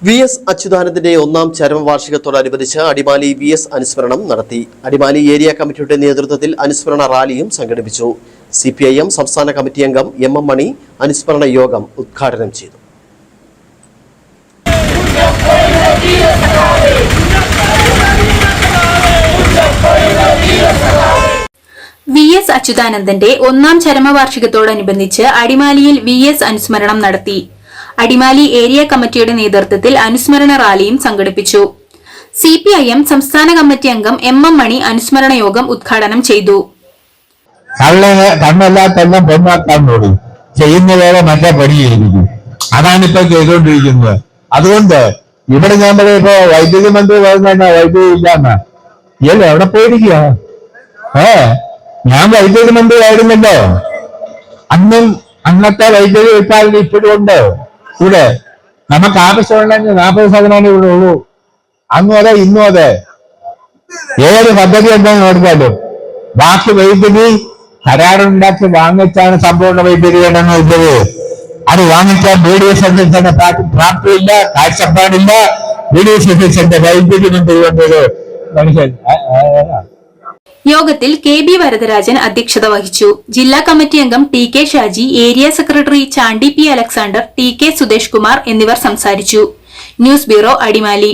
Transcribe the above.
VS അച്യുതാനന്ദന്റെ ഒന്നാം ചരമവാർഷികത്തോടനുബന്ധിച്ച് Adimali VS അനുസ്മരണം നടത്തി. അടിമാലി ഏരിയ കമ്മിറ്റിയുടെ നേതൃത്വത്തിൽ അനുസ്മരണ റാലിയും സംഘടിപ്പിച്ചു. CPIM സംസ്ഥാന കമ്മിറ്റി അംഗം MM മണി അനുസ്മരണ യോഗം ഉദ്ഘാടനം ചെയ്തു. VS അച്യുതാനന്ദന്റെ ഒന്നാം ചരമവാർഷികത്തോടനുബന്ധിച്ച് അടിമാലിയിൽ VS അനുസ്മരണം നടത്തി. അടിമാലി ഏരിയ കമ്മിറ്റിയുടെ നേതൃത്വത്തിൽ അനുസ്മരണ റാലിയും സംഘടിപ്പിച്ചു. CPIM സംസ്ഥാന കമ്മിറ്റി അംഗം MM മണി അനുസ്മരണ യോഗം ഉദ്ഘാടനം ചെയ്തു. കണ്ണെല്ലാത്തെല്ലാം പൊന്നാക്കാൻ നോടി ചെയ്യുന്ന വേറെ നല്ല പണിയായിരിക്കും. അതാണ് ഇപ്പൊ ചെയ്തുകൊണ്ടിരിക്കുന്നത്. അതുകൊണ്ട് ഇവിടെ ഞാൻ പറയുമ്പോ വൈദ്യുതി മന്ത്രി പറയുന്ന വൈദ്യുതി ഇല്ലാന്ന ഇയാൾ എവിടെ പോയിരിക്കുക? ഞാൻ വൈദ്യുതി മന്ത്രി ആയിരുന്നല്ലോ. അന്നത്തെ വൈദ്യുതി ഉൽപ്പാദനം ഇപ്പോഴും ഉണ്ട്. ഇവിടെ നമുക്ക് ആവശ്യമുണ്ടെങ്കിൽ 40% ഇവിടെ ഉള്ളൂ. അന്നും അതെ ഇന്നും അതെ. ഏത് പദ്ധതി എന്താണെന്ന് നോക്കിയാലും ബാക്കി വൈദ്യുതി കരാറുണ്ടാക്കി വാങ്ങിച്ചാണ് സമ്പൂർണ്ണ വൈദ്യുതി വേണമെന്നുള്ളത്. അത് വാങ്ങിച്ചാൽ BDS അധ്യക്ഷന്റെ പ്രാപ്തിയില്ല, കാഴ്ചപ്പാടില്ല. BDS അധ്യക്ഷന്റെ വൈദ്യുതി കൊണ്ടുവന്നത് മനുഷ്യൻ. യോഗത്തിൽ KB വരദരാജൻ അധ്യക്ഷത വഹിച്ചു. ജില്ലാ കമ്മിറ്റി അംഗം TK Shaji, area secretary Chandy P Alexander, TK Sudesh Kumar എന്നിവർ സംസാരിച്ചു. News bureau, Adimali.